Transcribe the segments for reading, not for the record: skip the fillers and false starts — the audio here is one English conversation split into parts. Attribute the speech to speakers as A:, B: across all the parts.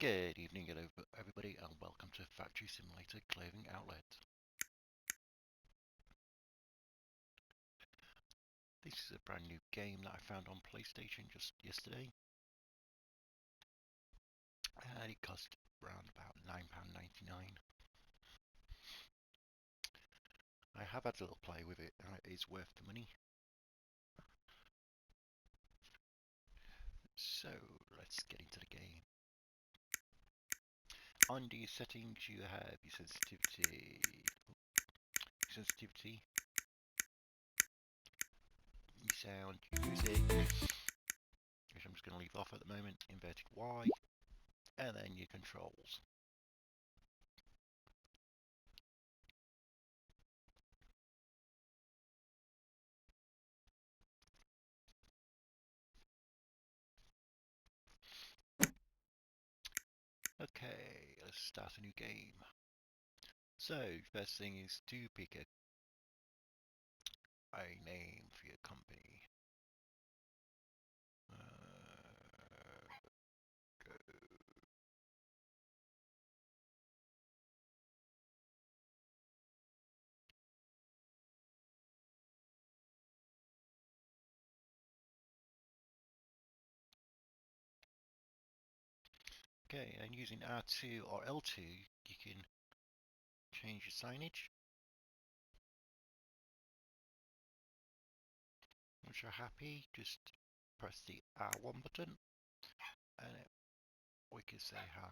A: Good evening, everybody, and welcome to Factory Simulator Clothing Outlet. This is a brand new game that I found on PlayStation just yesterday, and it cost around about £9.99. I have had a little play with it, and it is worth the money. So let's get into the game. Under your settings, you have your sensitivity, your sound, your music, which I'm just going to leave off at the moment, inverted Y, and then your controls. Okay, let's start a new game. So, first thing is to pick a name for your company. Go. Okay, and using R2 or L2, you can change your signage. Once you're happy, just press the R1 button, and we can say how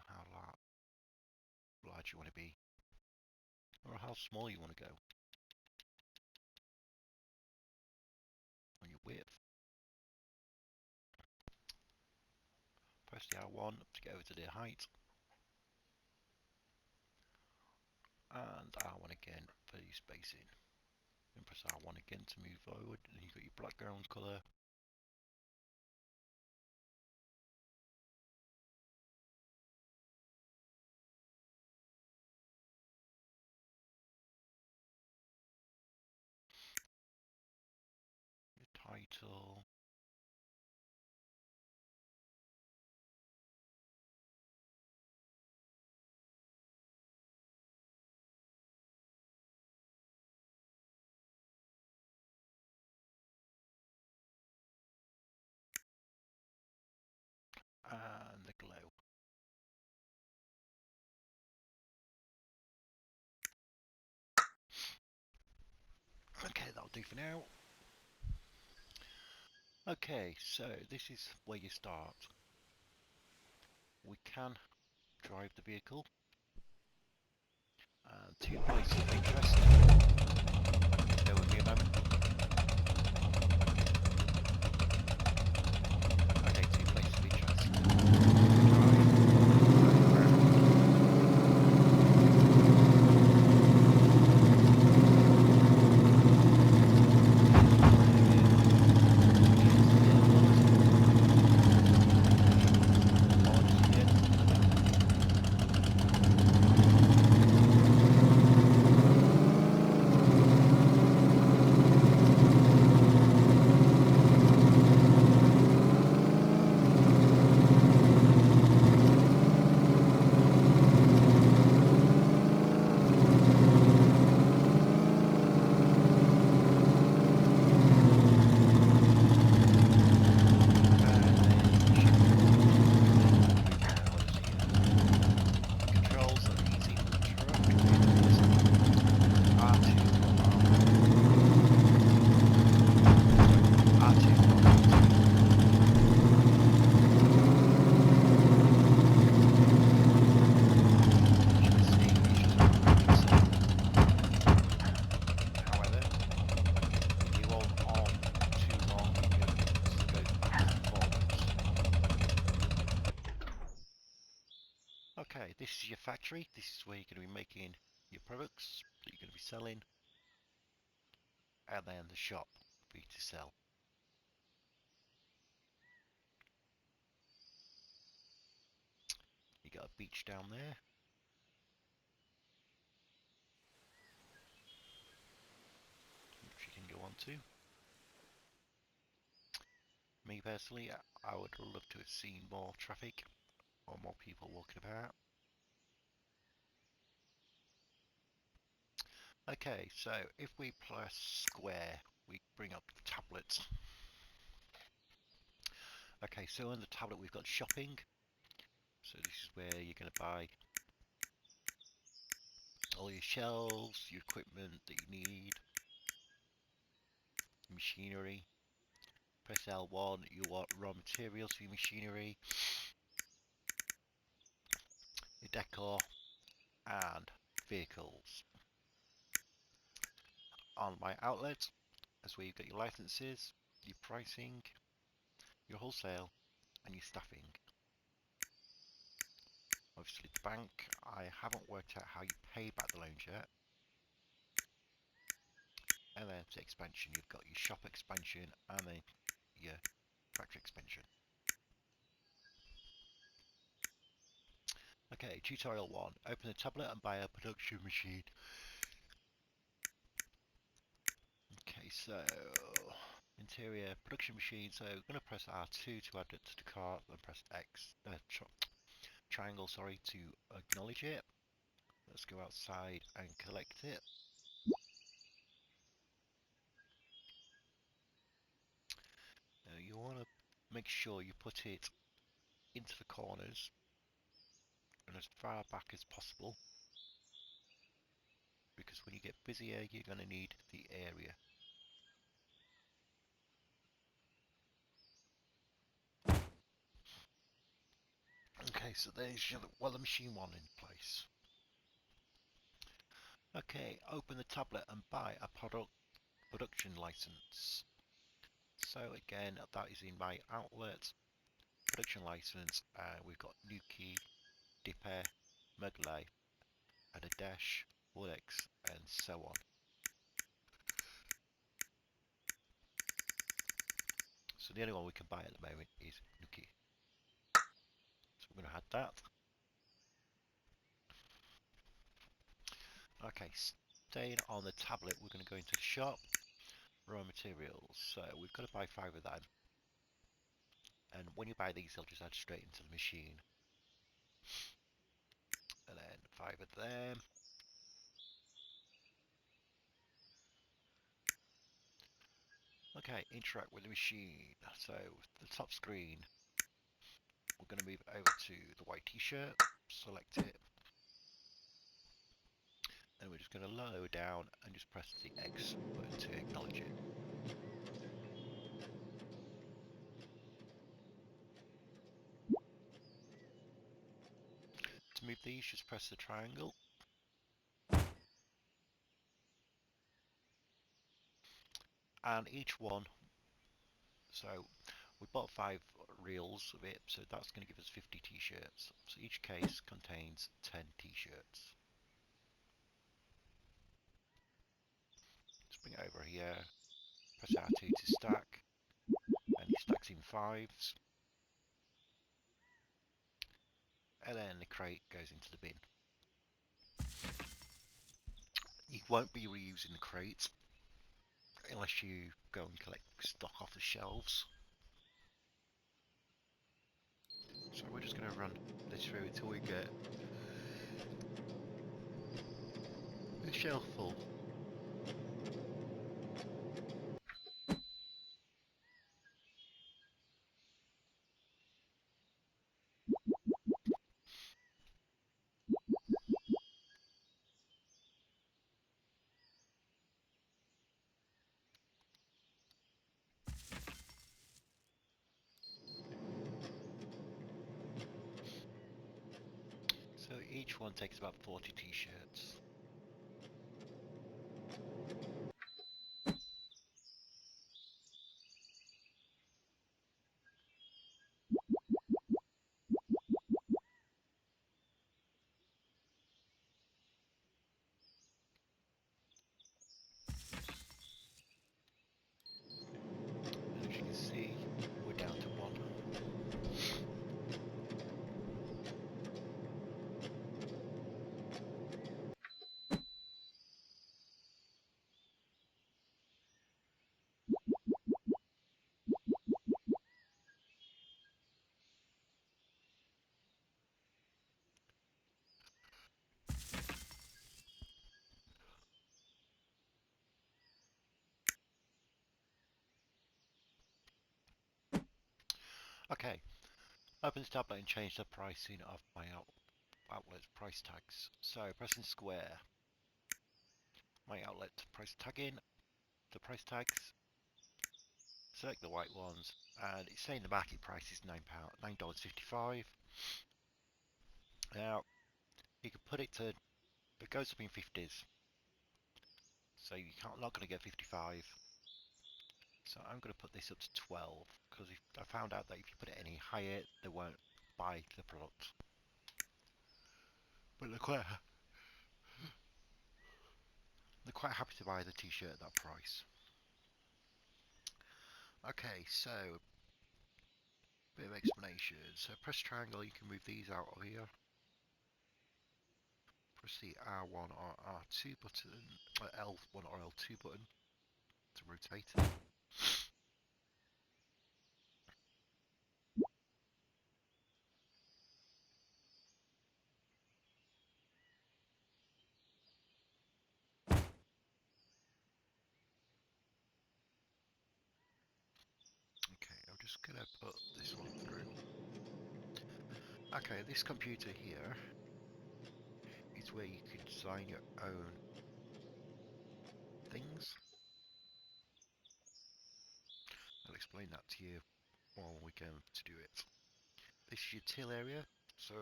A: large you want to be, or how small you want to go on your width. Press the R1 to go to the height, and R1 again for your spacing. Then press R1 again to move forward, and you've got your background colour. Your title. And the glow. Okay, that'll do for now. Okay, so this is where you start. We can drive the vehicle. Two places of interest. Bear with me a moment. Okay, two places of interest. Okay, this is your factory. This is where you're going to be making your products that you're going to be selling, and then the shop for you to sell. You got a beach down there. Which you can go on to. Me personally, I would love to have seen more traffic or more people walking about. Okay, so if we press square, we bring up the tablet. Okay, so on the tablet we've got shopping. So this is where you're going to buy all your shelves, your equipment that you need, machinery. Press L1, you want raw materials for your machinery, your decor, and vehicles. On my outlet, that's where you've got your licenses, your pricing, your wholesale, and your staffing. Obviously the bank, I haven't worked out how you pay back the loans yet. And then to expansion, you've got your shop expansion and then your factory expansion. Okay, tutorial 1. Open the tablet and buy a production machine. Okay, so interior production machine. So we're going to press R2 to add it to the cart, then press X, triangle, sorry, to acknowledge it. Let's go outside and collect it. Now you want to make sure you put it into the corners and as far back as possible, because when you get busier you're going to need the area. Okay, so there's your Weller Machine 1 in place. Okay, open the tablet and buy a production license. So again, that is in my outlet, production license, we've got Nuki, Dipper, Muglai, and a Dash, Wolex, and so on. So the only one we can buy at the moment is Nuki. So we're going to add that. Okay, staying on the tablet, we're going to go into the shop, raw materials. So we've got to buy 5 of them. And when you buy these, they'll just add straight into the machine. And then 5 of them. Okay, interact with the machine. So the top screen, we're going to move over to the white t-shirt, select it, and we're just going to lower down and just press the X button to acknowledge it. To move these, just press the triangle. And each one, so we bought 5 reels of it, so that's going to give us 50 t-shirts. So each case contains 10 t-shirts. Just bring it over here, press R2 to stack, and he stacks in 5s. And then the crate goes into the bin. You won't be reusing the crate unless you go and collect stock off the shelves. So we're just going to run this through until we get the shelf full. So each one takes about 40 t-shirts. And as you can see, we're down to 1. Okay, open this tablet and change the pricing of my outlet price tags. So pressing square, my outlet price tag in, the price tags, select the white ones, and it's saying the market price is $9.55. Now you can put it to, it goes up in 50s, so you can't, not going to get 55. So I'm going to put this up to 12 because I found out that if you put it any higher, they won't buy the product. But they're quite happy to buy the t-shirt at that price. Okay, so bit of explanation. So press triangle, you can move these out of here. Press the R1 or R2 button, or L1 or L2 button to rotate it. Okay, I'm just gonna put this one through. Okay, this computer here is where you can design your own things. I'll explain that to you while we go to do it. This is your till area. So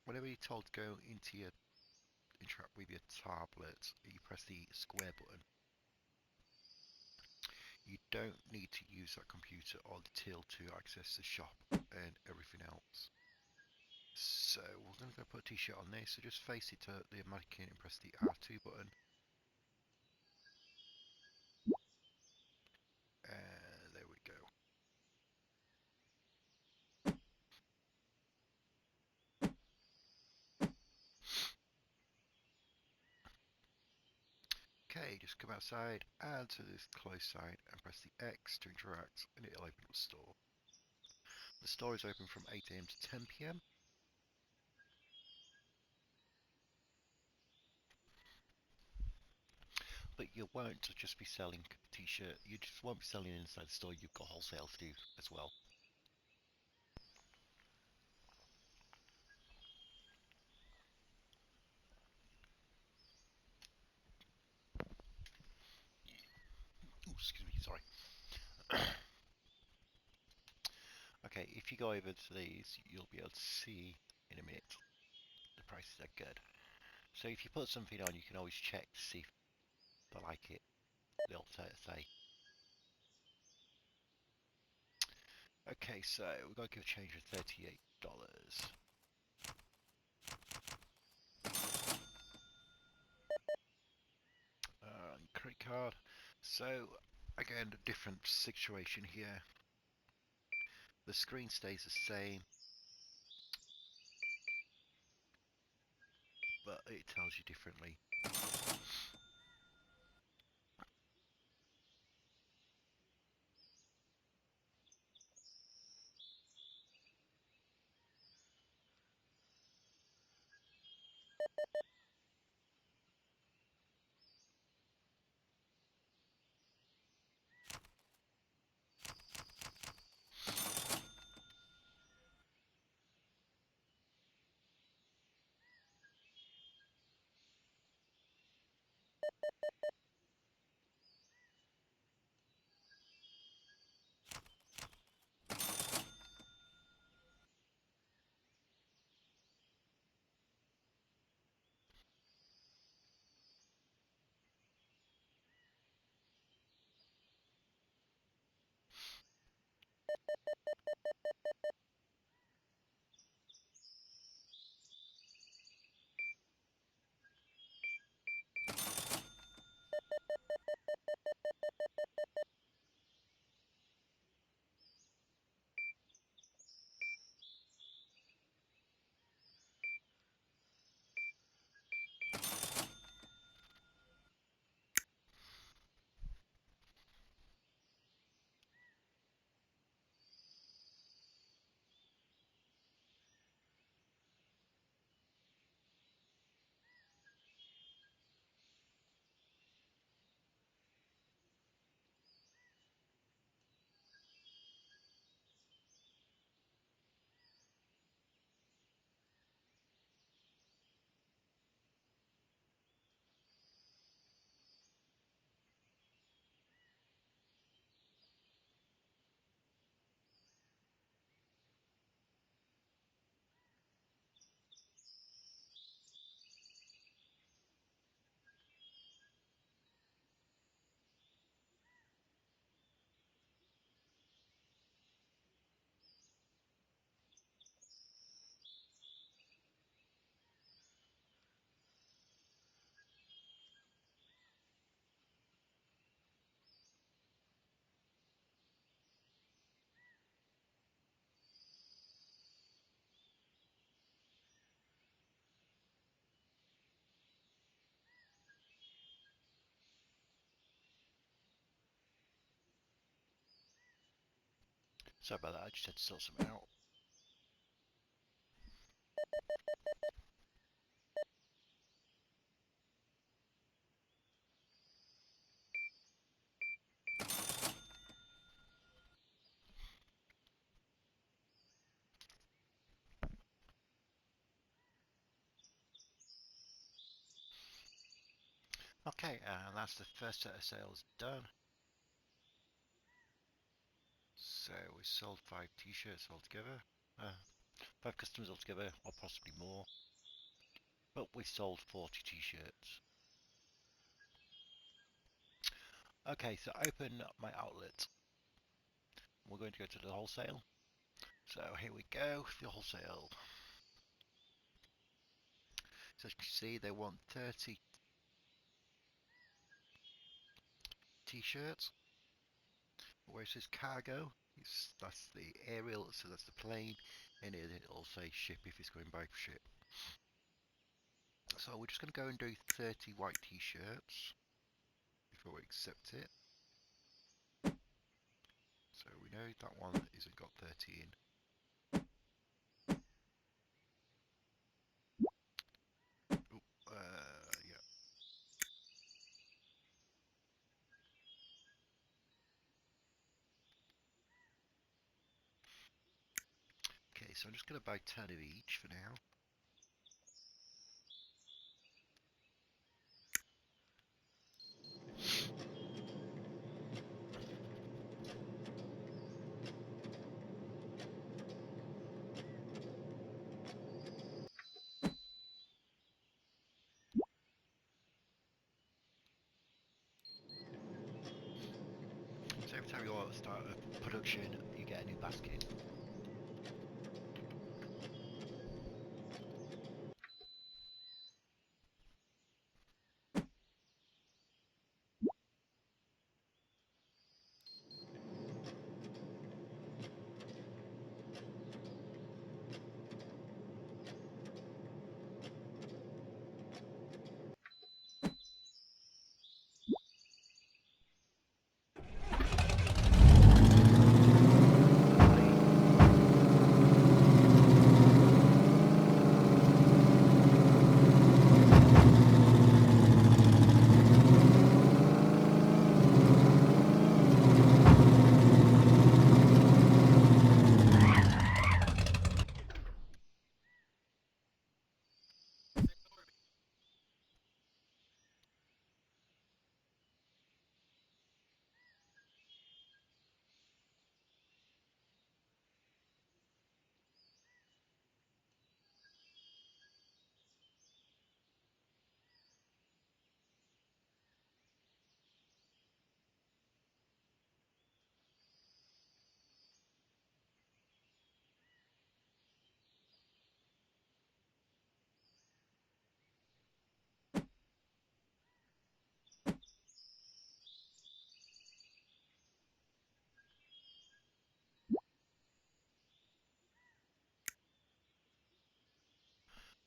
A: whenever you're told to go into your interact with your tablet, you press the square button. You don't need to use that computer or the till to access the shop and everything else. So we're going to go put a t-shirt on there, so just face it to the mannequin and press the R2 button. And there we go. Okay, just come outside and to this close sign and press the X to interact and it'll open up the store. The store is open from 8 AM to 10 PM. But you won't just be selling t-shirt, you just won't be selling inside the store, you've got wholesale to do as well. Ooh, excuse me, sorry. Okay, if you go over to these, you'll be able to see in a minute the prices are good. So if you put something on, you can always check to see if they like it. They'll say. Okay, so we're going to give a change of $38. Credit card. So again, a different situation here. The screen stays the same, but it tells you differently. Sorry about that, I just had to sort something out. Okay, and that's the first set of sales done. So we sold 5 t-shirts altogether. 5 customers altogether, or possibly more. But we sold 40 t-shirts. Okay, so open my outlet. We're going to go to the wholesale. So here we go, the wholesale. So as you can see, they want 30 t-shirts. Where it says cargo, that's the aerial, so that's the plane, and it'll say ship if it's going by ship. So we're just going to go and do 30 white t-shirts before we accept it. So we know that one isn't got 30 in. Yeah. Okay, so I'm just going to buy 10 of each for now. So every time you want to start a production, you get a new basket.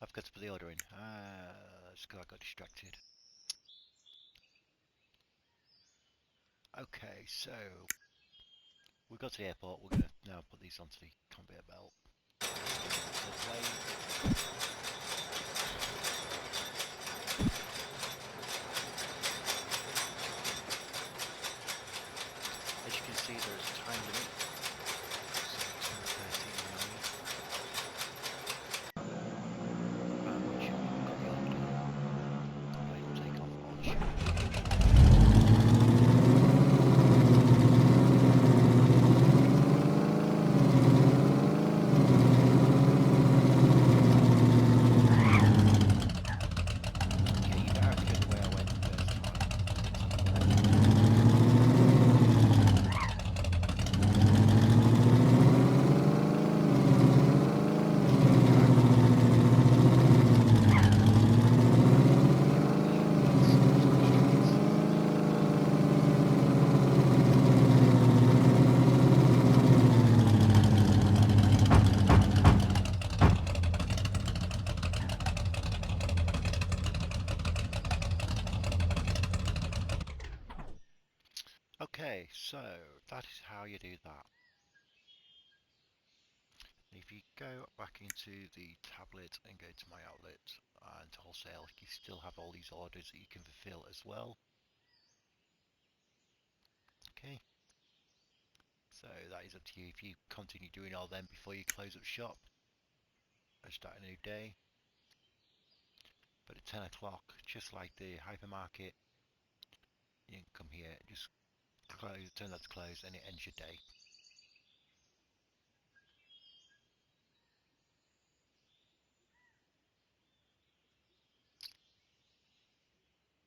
A: I've got to put the order in. Just because I got distracted. Okay, so we got to the airport. We're going to now put these onto the conveyor belt. The plane. As you can see, there's a time limit. So 10:39. Which I've got the order. The plane will take off on ship. Okay, so that is how you do that. If you go back into the tablet and go to my outlet and wholesale, you still have all these orders that you can fulfill as well. Okay, so that is up to you. If you continue doing all them before you close up shop or start a new day. But at 10 o'clock, just like the hypermarket, you can come here, just close, turn that to close, and it ends your day.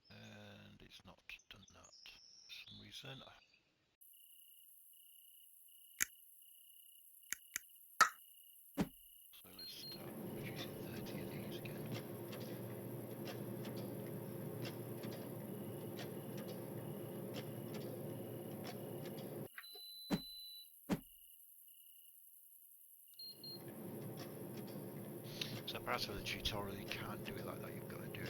A: And it's not done that for some reason. So let's start producing 30 of these again. So perhaps with the tutorial you can't do it like that, you've got to do it.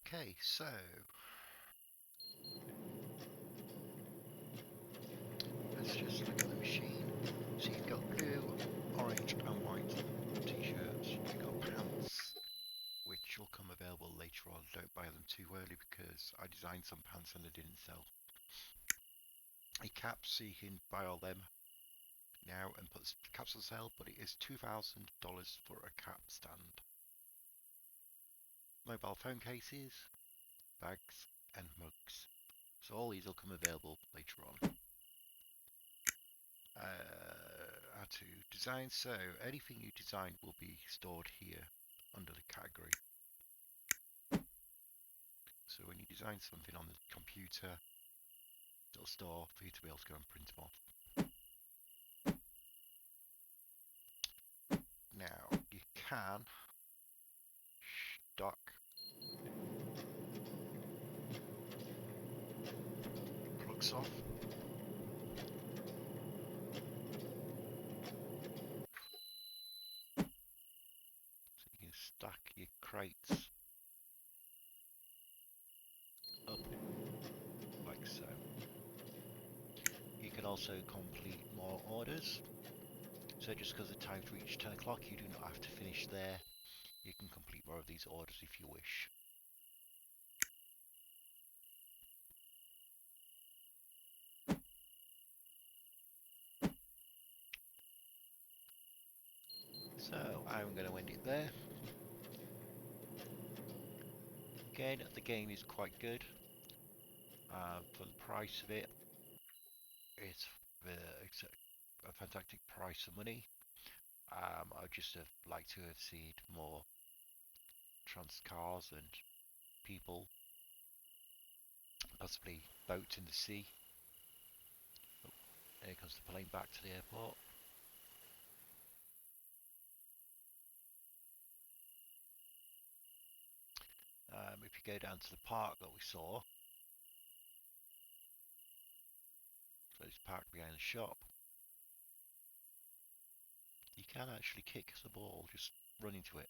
A: Okay, so let's just look at the machine. So you've got blue, orange and white t-shirts. You've got pants, which will come available later on. Don't buy them too early because I designed some pants and they didn't sell. A caps, so you can buy all them now and put caps on sale, but it is $2,000 for a cap stand. Mobile phone cases, bags and mugs. So all these will come available later on. How to design. So anything you design will be stored here under the category. So when you design something on the computer, it'll store for you to be able to go and print them off. Now you can stock plugs off. So you can stack your crates up like so. You can also complete more orders. So just because the time's reached 10 o'clock, you do not have to finish there. You can complete more of these orders if you wish. So I'm going to end it there. Again, the game is quite good. For the price of it, it's a fantastic price for money. I'd just have liked to have seen more trans cars and people possibly boats in the sea. Oh, here comes the plane back to the airport. If you go down to the park that we saw, so it's parked behind the shop, you can actually kick the ball, just run into it.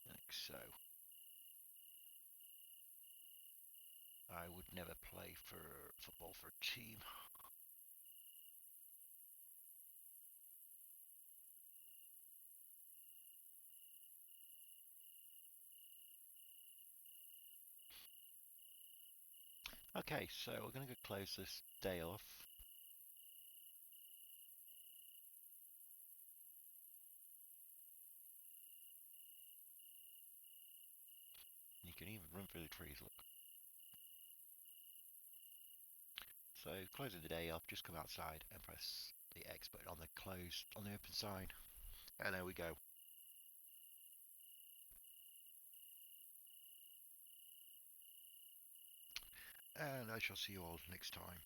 A: Like so. I would never play for football for a team. Okay, so we're going to go close this day off. You can even run through the trees, look. So closing the day off, just come outside and press the X button on the closed, on the open side. And there we go. And I shall see you all next time.